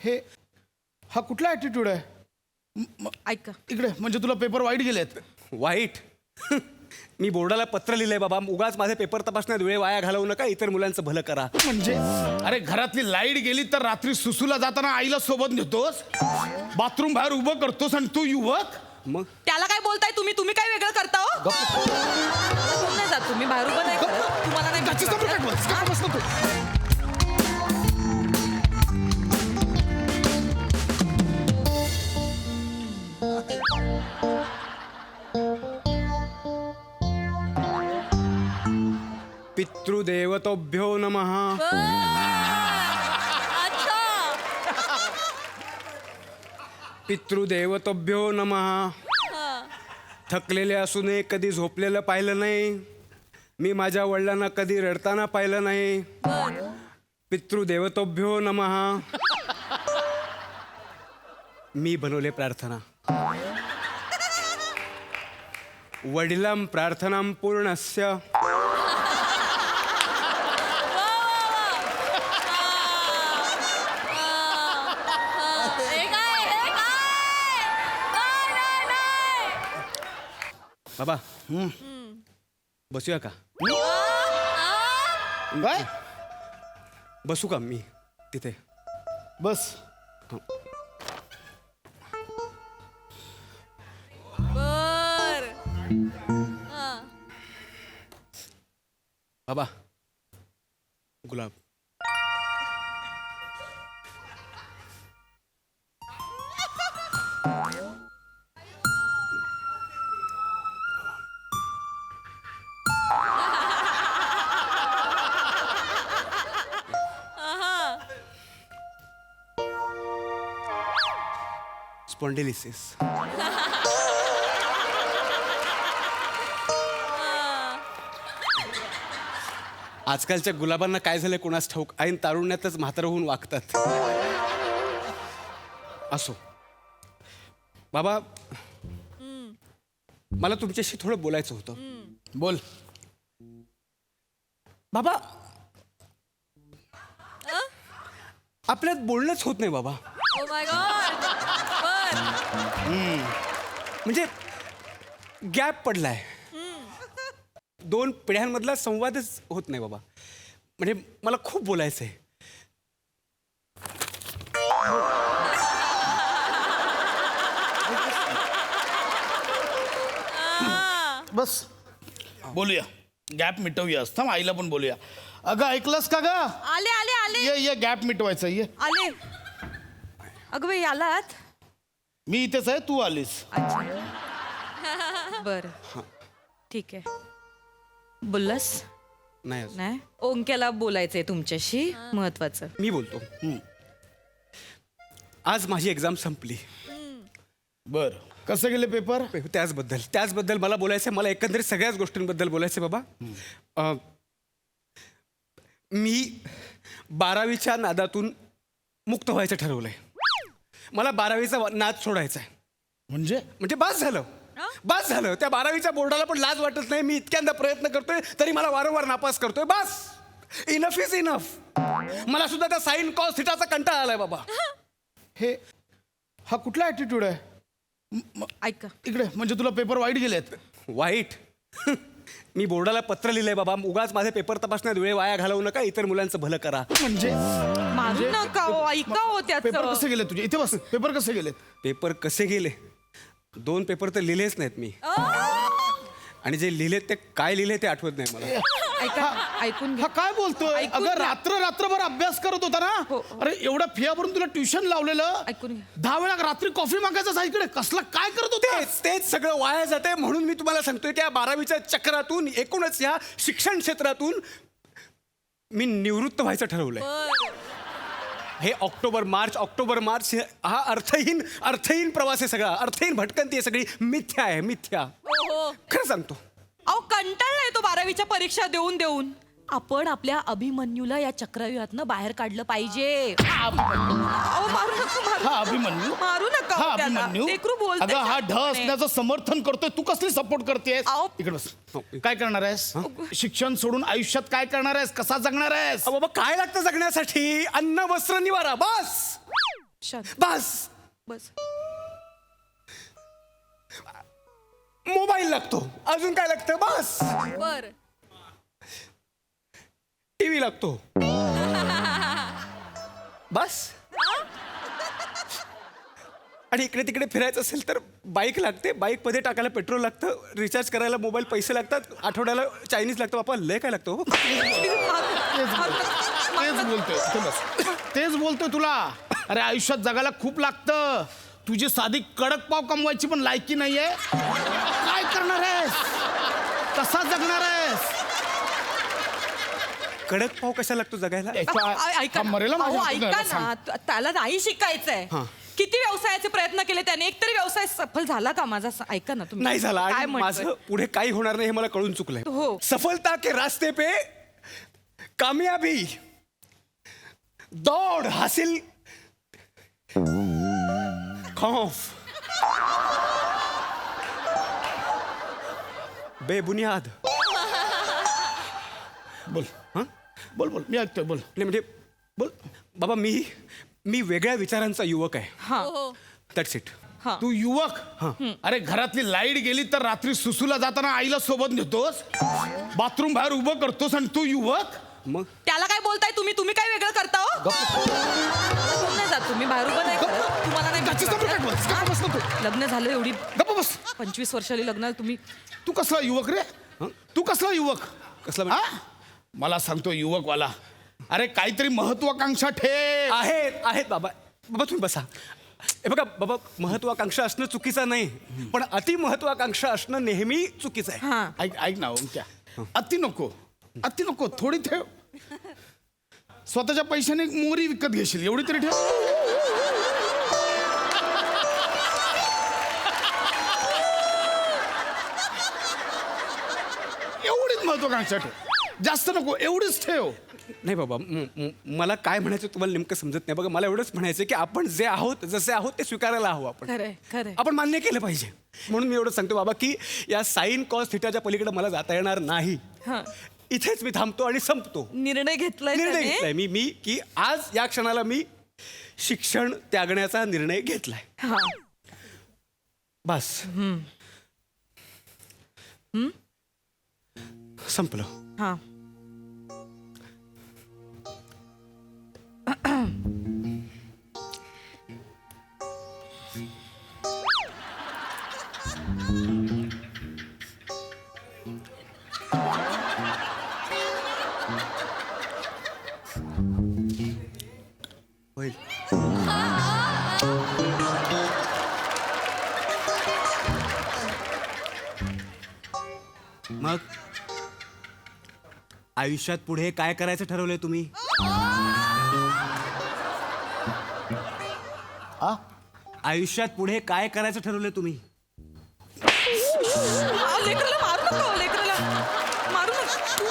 हे हा कुठला ॲटिट्यूड आहे? ऐका इकडे म्हणजे तुला पेपर वाईट गेलेत. वाईट? मी बोर्डाला पत्र लिहिलंय बाबा, उगाच माझे पेपर तपासण्यात वेळ वाया घालवू नका, इतर मुलांचं भलं करा. म्हणजे अरे घरातली लाईट गेली तर रात्री सुसूला जाताना आईला सोबत नेतोस, बाथरूम बाहेर उभं करतोस आणि तू युवक. मग त्याला काय बोलताय तुम्ही काय वेगळं करता हो? कोण नाही जात तुम्ही बाहेर उभं नाही करत. तुम्हाला नाही त्याची समोर काय बोलतोस? काय बसला तू? पितृदेवतोभ्यो नमः. अच्छा पितृदेवतोभ्यो नमः. थकलेले असूनही कधी झोपलेलं पाहिलं नाही. मी माझ्या वडिलांना कधी रडताना पाहिलं नाही. पितृदेवतोभ्यो नमः. मी बनवले प्रार्थना. वडिलां प्रार्थनां पूर्णस्य. बाबा बसूया का? काय बसू का मी तिथे? बस. बर बाबा गुलाब. स्पॉन्डिलिसिस. आजकालच्या गुलाबांना काय झालंय कोणास ठाऊक, ऐन तारुण्यातच म्हातारं होऊन वागतात. असो बाबा, मला तुमच्याशी थोडं बोलायचं होतं. बोल. बाबा आपल्यात बोलणंच होत नाही बाबा. Oh my God. बर म्हणजे गॅप पडलाय. दोन पिढ्यांमधला संवादच होत नाही बाबा. म्हणजे मला खूप बोलायचं आहे. बस बोलूया. गॅप मिटवूया. थांब आईला पण बोलूया. अगं ऐकलंस का ग? आले आले आले ये गॅप मिटवायचा. ये आले. अगं बाई आलात. मी इथेच आहे, तू आलीस. बर ठीक आहे. बोललास नाही अजून. नाही? ओंक्याला बोलायचंय तुमच्याशी महत्वाचं. मी बोलतो. आज माझी एक्झाम संपली. बर कसे गेले पेपर? त्याचबद्दल मला बोलायचं. मला एकंदरीत सगळ्याच गोष्टींबद्दल बोलायचं बाबा. मी 12वीच्या नादातून मुक्त व्हायचं ठरवलंय. मला 12वीचा नाद सोडायचा आहे. म्हणजे बस झालं. बस झालं. त्या 12वीच्या बोर्डाला पण लाज वाटत नाही. मी इतक्यांदा प्रयत्न करतोय तरी मला वारंवार नापास करतोय. बस. Enough is enough. मला सुद्धा त्या साइन कॉस थिटाचा कंटाळा आलाय बाबा. हे हा कुठला ॲटिट्यूड आहे? ऐका इकडे म्हणजे तुला पेपर वाईट गेलेत. वाईट? मी बोर्डाला पत्र लिहिलंय बाबा, उगाच माझे पेपर तपासण्यात वेळ वाया घालवू नका, इतर मुलांचं भलं करा. म्हणजे मारू नका हो. ऐका हो पेपर त्याचं. कसे गेले तुझे? इथे बस. पेपर कसे गेलेत? पेपर कसे गेले? 2 पेपर तर लिहिलेच नाहीत मी. आणि जे लिहिलेत ते काय लिहिले ते आठवत नाही मला. ऐका ऐकून हा घ्या. काय बोलतोय? ऐकून अगं घ्या. रात्रभर अभ्यास करत होता ना. हो. अरे एवढ्या फिया भरून तुला ट्युशन लावलेलं. ऐकून घ्या. 10 वेळा रात्री कॉफी मागायचा इकडे. कसला काय करत होता? तेच सगळं वाया जाते. म्हणून मी तुम्हाला सांगतोय की या 12वीच्या चक्रातून, एकूणच या शिक्षण क्षेत्रातून मी निवृत्त व्हायचं ठरवलंय. बर. हे ऑक्टोबर मार्च हा अर्थहीन प्रवास आहे सगळा. अर्थहीन भटकंती आहे सगळी. मिथ्या आहे, मिथ्या. हो. खरं सांगतो. अहो कंटाळलाय तो 12वीच्या परीक्षा देऊन. आपण आपल्या अभिमन्यूला या चक्रव्यूहातनं बाहेर काढलं पाहिजे. अहो मारू नका. हा अभिमन्यू. मारू नका हा हो त्याला. अभिमन्यू. लेकरू बोलतंय अगं हा ढ शांतपणे. असण्याचं समर्थन करतोय. तू कसली सपोर्ट करतेस? अहो. इकडे बस. काय करणार आहेस? शिक्षण सोडून आयुष्यात काय करणार आहेस? कसा जगणार आहेस? बाबा काय लागतं जगण्यासाठी? अन्न, वस्त्र, निवारा. बस. शांत बस. बस. मोबाईल लागतो. अजून काय लागतं? बस. बर. टीव्ही लागतो. बस. आणि इकडे तिकडे फिरायचं असेल तर बाईक लागते. बाईक मध्ये टाकायला पेट्रोल लागतं. रिचार्ज करायला मोबाईल पैसे लागतात. आठवड्याला चायनीज लागतं. बापा लय काय लागतं हो? तेच बोलतोय इथे बस. तेच बोलतोय तुला. अरे आयुष्यात जगायला खूप लागतं. तुझी साधी कडक पाव कमवायची पण लायकी नाहीये. काय करणार आहेस? कसा जगणार आहेस? कडक पाव कशा लागतो जगायला? ऐका ना. मरेला अहो, माझ्या ऐका ना त्याला नाही शिकायचंय. किती व्यवसायाचे प्रयत्न केले त्याने, एकतरी व्यवसाय सफल झाला का माझा? ऐका ना तुम्ही. नाही झाला. काय आणि म्हणतोय? माझं पुढे काही होणार नाही हे मला कळून चुकलंय. हो. सफलता के रास्ते पे कामयाबी दौड़ हासिल खौफ बेबुनियाद. बोल. हं? बोल बोल मी ऐकतोय. बोल नाही म्हणजे बोल. बाबा मी वेगळ्या विचारांचा युवक आहे. हा. That's it. हा. तू युवक. अरे घरातली लाईट गेली तर रात्री सुसूला जाताना आईला सोबत नेतोस. बाथरूम बाहेर उभं करतोस आणि तू युवक. मग त्याला काय बोलताय तुम्ही? तुम्ही काय वेगळं करता हो? कोण नाही जात तुम्ही बाहेर उभं नाही करत. तुम्हाला नाही गच्चीचं भीती काय बोलतोस? वाटत? गप्प बस ना तू. लग्न झालं एवढी गप्प बस. 25 वर्षाली लग्न तुम्ही. तू कसला युवक रे? तू कसला युवक? कसला म्हणजे? हा? मला सांगतो युवकवाला. अरे काहीतरी महत्वाकांक्षा ठेव. आहेत बाबा. बाबा तुम्ही बसा. हे बघा बाबा, महत्वाकांक्षा असणं चुकीचं नाही, पण अति महत्वाकांक्षा असणं नेहमी चुकीचं आहे. हा. ऐक ना ओंक्या. अति नको थोडी ठेव. स्वतःच्या पैशाने मोरी विकत घेशील एवढी तरी ठेव. एवढीच महत्वाकांक्षा ठेव. जास्त नको, एवढीच ठेव. नाही बाबा, मला काय म्हणायचं तुम्हाला नेमकं समजत नाही. बघा मला एवढंच म्हणायचं की आपण जे आहोत जसे आहोत ते स्वीकारायला हवं. आपण खरंय. आपण मान्य केलं पाहिजे. म्हणून मी एवढं सांगतो बाबा की या साइन कॉस थिटाच्या पलीकडे मला जाता येणार नाही. हा. इथेच मी थांबतो आणि संपतो. निर्णय घेतलाय निर्णय त्याने? घेतलाय मी की आज या क्षणाला मी शिक्षण त्यागण्याचा निर्णय घेतलाय. हा. बस. संपलं. हा. होईल. मग आयुष्यात पुढे काय करायचं ठरवलंय तुम्ही? आयुष्यात पुढे काय करायचं ठरवलंय तुम्ही? लेकराला मारू नका. लेकराला मारू नका.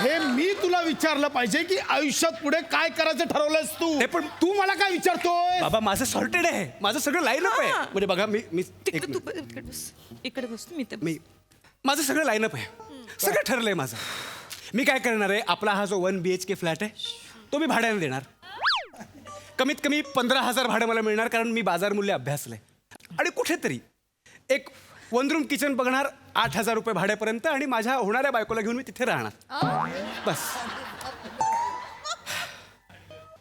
हे मी तुला विचारलं पाहिजे की आयुष्यात पुढे काय करायचं ठरवलंयस तू. हे पण तू मला काय विचारतोय? बाबा माझं सॉर्टेड आहे. माझं सगळं लाईनअप आहे. हा. म्हणजे बघा मी तिकडे तू इकडे बस. इकडे बस मी ते. मी माझं सगळं लाईनअप आहे. सगळं ठरलंय माझं. मी काय करणार आहे, आपला हा जो 1 BHK फ्लॅट आहे तो मी भाड्याने देणार. कमीत कमी 15,000 भाडं मला मिळणार, कारण मी बाजार मूल्य अभ्यासलंय. आणि कुठेतरी एक 1 रूम किचन बघणार 8,000 रुपये भाड्यापर्यंत, आणि माझ्या होणाऱ्या बायकोला घेऊन मी तिथे राहणार. बस.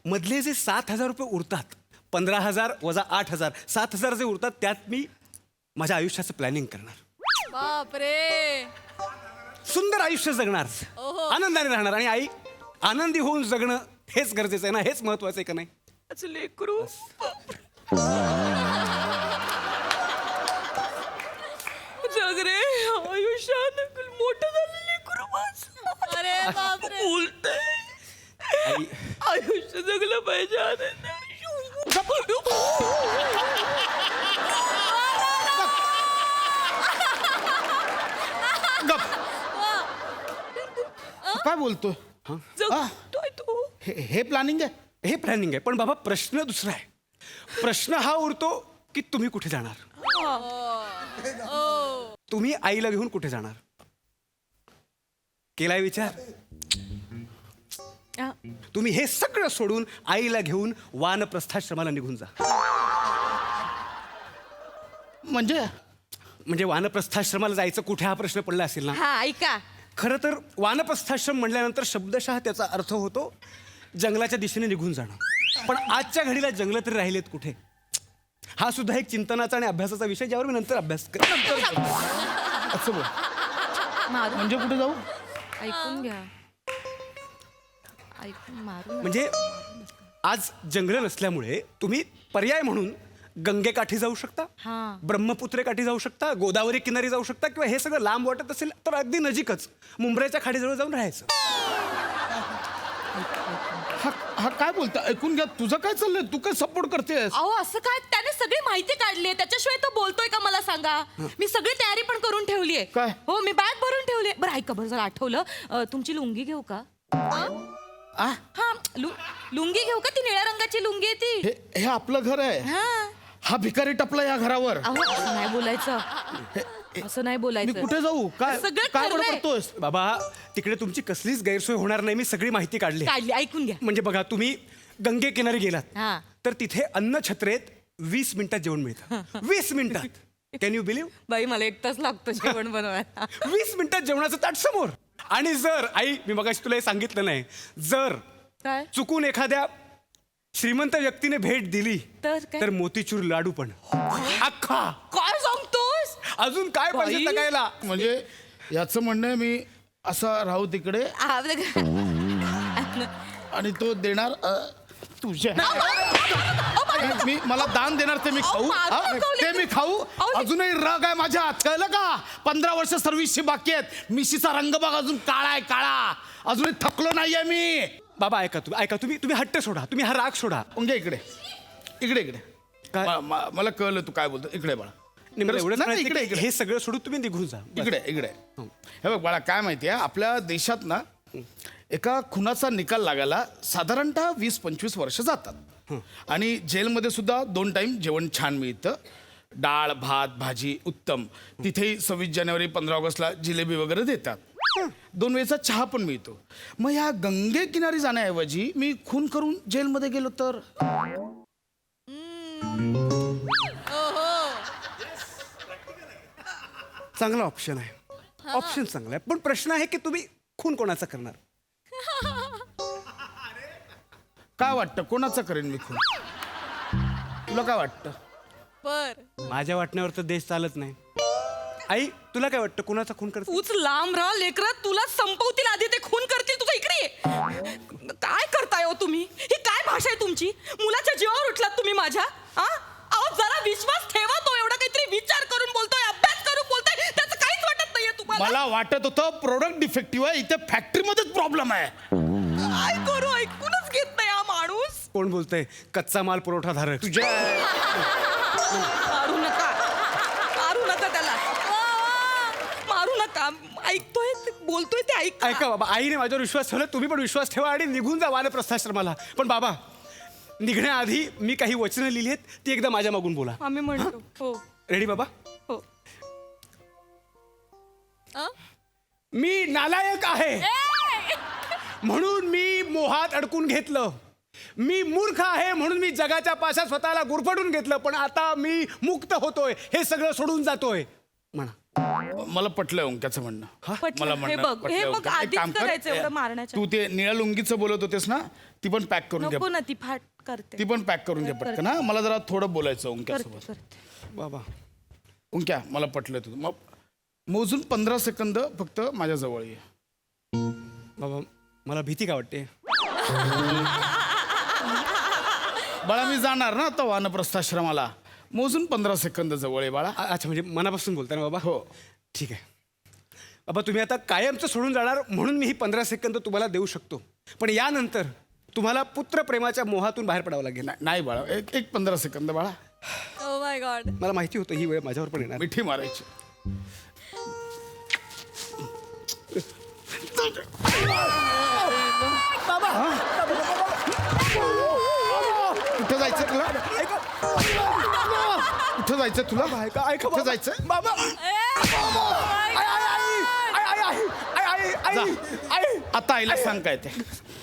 मधले जे 7,000 रुपये उरतात, 15,000 वजा 8,000, 7,000 जे उरतात त्यात मी माझ्या आयुष्याचं प्लॅनिंग करणार. बापरे. सुंदर आयुष्य जगणार, आनंदाने राहणार. आणि आई, आनंदी होऊन जगणं हेच गरजेचं आहे ना, हेच महत्वाचं आहे का नाही? लेकरू. जग रे. आयुष्यात मोठं झालं लेकरू. बस. अरे बापरे. बोलतंय. आई, आयुष्य जगलं पाहिजे. गप. काय बोलतोय? जगतोय तो. हे प्लॅनिंग आहे. हे प्लॅनिंग आहे, पण बाबा प्रश्न दुसरा आहे. प्रश्न हा उरतो की तुम्ही कुठे जाणार? तुम्ही आईला घेऊन कुठे जाणार? केलाय विचार? तुम्ही हे सगळं सोडून आईला घेऊन वानप्रस्थाश्रमाला निघून जा. म्हणजे वानप्रस्थाश्रमाला जायचं कुठे हा प्रश्न पडला असेल ना. हा ऐका, खरं तर वानप्रस्थाश्रम म्हणल्यानंतर शब्दशः त्याचा अर्थ होतो जंगलाच्या दिशेने निघून जाणं. पण आजच्या घडीला जंगल तरी राहिलेत कुठे. हा सुद्धा एक चिंतनाचा आणि अभ्यासाचा विषय ज्यावर मी नंतर अभ्यास करेन. असं बोल. मारू म्हणजे कुठे जाऊ? ऐकून घ्या, ऐकून मारू. म्हणजे आज जंगल नसल्यामुळे तुम्ही पर्याय म्हणून गंगेकाठी जाऊ शकता, हा. ब्रह्मपुत्रे काठी जाऊ शकता, गोदावरी किनारी जाऊ शकता, किंवा हे सगळं लांब वाटत असेल तर अगदी नजीकच मुंबईच्या खाडीजवळ जाऊन राहायचं. हा काय बोलता? ऐकून घ्या, तुझं काय चाललंय? तू काय सपोर्ट करतेस? अहो असं काय, त्याने सगळी माहिती काढली, त्याच्याशिवाय तो बोलतोय का मला सांगा. मी सगळी तयारी पण करून ठेवली आहे. काय? हो, मी बॅग भरून ठेवली. बरं ऐका, बरं जर आठवलं, तुमची लुंगी घेऊ का? आ? हा, लुंगी घेऊ का? ती निळ्या रंगाची लुंगी आहे ती. हे आपलं घर आहे. हा. हा भिकारी टपला या घरावर. अहो असं नाही बोलायचं, असं नाही मी बोलायचं. कुठे जाऊ? काय सगळं काय ठरलंय. बडबडतोयस? बाबा तिकडे तुमची कसलीच गैरसोय होणार नाही. मी सगळी माहिती काढली. काढली, ऐकून घ्या. म्हणजे बघा, तुम्ही गंगे किनारी गेलात हा. तर तिथे अन्न छत्रेत 20 मिनिटात जेवण मिळतं. 20 मिनिटात. Can you believe? बाई मला 1 तास लागतो जेवण बनवायला. 20 मिनिटात जेवणाचं ताट समोर. आणि जर आई, मी मगाशी तुला हे सांगितलं नाही, जर काय? चुकून एखाद्या श्रीमंत व्यक्तीने भेट दिली तर काय? तर मोतीचूर लाडू पण अख्खा. काय सांगतोस? अजून काय पाहिजे बाई. तकायला? म्हणजे याचं म्हणणं आहे मी असा राहू तिकडे आणि तो देणार तुझ्या मी मला दान देणार ते मी खाऊ. मारू हा? नको, ते मी खाऊ. अहो, अजूनही राग आहे माझ्यात, कळलं का? 15 वर्ष सर्व्हिसची बाकी आहेत. मिशीचा रंग बघ अजून काळा आहे, काळा. अजूनही थकलो नाहीये मी. बाबा ऐका तुम्ही हट्ट सोडा, तुम्ही हा राग सोडा. म्हणजे इकडे इकडे इकडे काय? मला कळलं तू काय बोलतो. इकडे बाळा, मला एवढंच नाही, म्हणायचं इकडे की इकडे हे सगळं सोडून तुम्ही निघून जा. बस. इकडे इकडे हे बघ बाळा, काय माहितीये, आपल्या देशात ना एका खुनाचा निकाल लागायला साधारणतः 20-25 वर्ष जातात. आणि जेलमध्ये सुद्धा 2 टाइम जेवण छान मिळतं. डाळ भात भाजी उत्तम. तिथेही 26 जानेवारी 15 ऑगस्टला जिलेबी वगैरे देतात. 2 वेळचा चहा पण मिळतो. मग ह्या गंगे किनारी जाण्याऐवजी मी खून करून जेलमध्ये गेलो तर? चांगला ऑप्शन आहे. ऑप्शन चांगला आहे. पण प्रश्न आहे की तुम्ही खून कोणाचा करणार? काय वाटतं कोणाचं करेन मी खून? तुला काय वाटतं? बर माझ्या वाटण्यावर तर देश चालत नाही. आई तुला काय वाटतं कोणाचा खून करतो? तूच लांब राहा लेकरा, तुला संपवतील आधी, ते खून करतील. तुझं इकडे ये. काय करताय हो तुम्ही? ही काय भाषा आहे तुमची? मुलाच्या जीवावर उठलात तुम्ही माझ्या. अहो जरा विश्वास ठेवा. तो एवढा काहीतरी विचार करून बोलतोय, अभ्यास करून बोलतोय, त्याचं काहीच वाटत नाहीये तुम्हाला. मला वाटत होतं प्रोडक्ट डिफेक्टिव्ह आहे, इथे फॅक्टरीमध्येच प्रॉब्लेम आहे. काय करू, ऐकूनच घेत नाही हा माणूस. कोण बोलतंय? कच्चा माल पुरवठाधारक. तुझ्या मारू नका, मारू नका त्याला, मारू नका. ऐकतोय बोलतोय ते ऐक. ऐका बाबा, आईने माझ्यावर विश्वास ठेवला, तुम्ही पण विश्वास ठेवा आणि निघून जा वानप्रस्थाश्रमाला. पण बाबा निघण्याआधी मी काही वचनं लिहिली आहेत, ती एकदा माझ्या मागून बोला. आम्ही म्हणतो. हो रेडी बाबा? हो. मी नालायक आहे म्हणून मी मोहात अडकून घेतलं. मी मूर्ख आहे म्हणून मी जगाच्या पाशात स्वतःला गुरफटून घेतलं. पण आता मी मुक्त होतोय, हे सगळं सोडून जातोय. म्हणा. मला पटलंय ओंक्याचं म्हणणं. पटलं. मला हे म्हणणं बघ, पटलंय हे बघ, ओंक्या. एक आधीच काम कर, करायचं एवढं मारण्याच्या. तू ते निळ्या लुंगीचं बोलत होतेस ना, ती पण पॅक करून घे. नको ना, ती फाट करते. ती पण पॅक करून घे करते. पटकन. हा मला जरा थोडं बोलायचं करते, ओंक्यासोबत. करते. बाबा ओंक्या मला पटलंय तुझं. मग मोजून 15 सेकंद फक्त माझ्या जवळ ये. बाबा मला भीती का वाटते? बाळा मी जाणार ना आता वानप्रस्थाश्रमाला. मोजून 15 सेकंद जवळ आहे बाळा. अच्छा, म्हणजे मनापासून बोलता ना बाबा? हो. ठीक आहे बाबा, तुम्ही आता कायमचं सोडून जाणार म्हणून मी ही 15 सेकंद तुम्हाला देऊ शकतो. पण यानंतर तुम्हाला पुत्र प्रेमाच्या मोहातून बाहेर पडावं लागेल. नाही बाळा, एक 15 सेकंद बाळा. Oh my God. मला माहिती होतं ही वेळ माझ्यावर पण येणार. मिठी मारायची. कुठं जायचं तुला? कुठं जायचं तुला? ऐका कुठं जायचं? बाबा. जा. आई आता आईला सांग काय ते.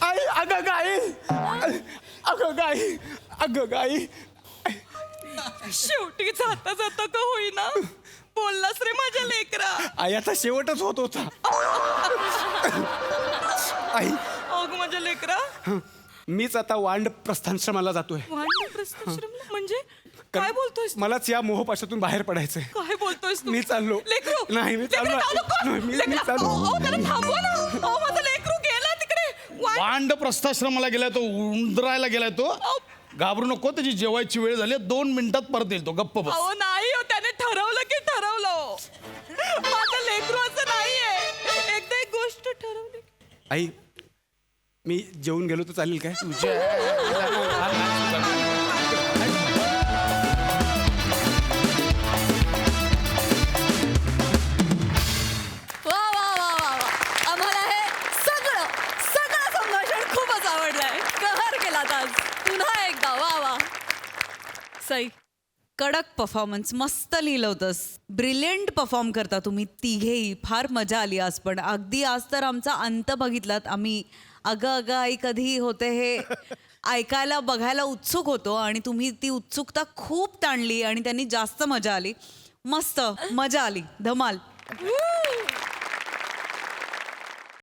आई अगं गाई अगं गाई अगं गाई. शेवटी जाता जाता का होईना बोललास रे माझ्या लेकरा. आई आता शेवटच होत होता. आई अग माझ्या लेकरा. मीच आता वांड प्रस्थानश्रमाला जातोय. वाणिज्यप्रस्थाश्रमला म्हणजे काय बोलतोयस तू? मलाच या मोहपाशातून बाहेर पडायचंय. काय बोलतोयस तू? मी चाललो. लेकरू नाही, मी चाललो. लेकरू, जाऊ नको. नाही, मी लेकरा, चाललो. अहो, त्याला थांबवा ना. अहो, माझा लेकरू गेला तिकडे. वांड प्रस्थाश्रमाला गेलाय तो, उंदरायला गेलाय तो. घाबरू नको, त्याची जेवायची वेळ झाली, 2 मिनिटात परत येईल तो. गप्प बस. अहो नाही हो, त्याने ठरवलं की ठरवलं हो. माझं लेकरू असं नाहीये. एकदा एक गोष्ट ठरवली. आई मी जेवून गेलो तर चालेल काय? वा वा वा वा वा. आम्हाला हे सगळं सगळं संभाषण खूपच आवडलंय. कहर केलात आज पुन्हा एकदा. वा वा. सई, कडक परफॉर्मन्स, मस्त लिहिलं होतंस. ब्रिलियंट परफॉर्म करता तुम्ही तिघेही. फार मजा आली आज. पण अगदी आज तर आमचा अंत बघितलात आम्ही. अगं अगं आई कधी होते हे ऐकायला बघायला उत्सुक होतो आणि तुम्ही ती उत्सुकता खूप ताणली आणि त्यांनी जास्त मजा आली. मस्त मजा आली. धमाल.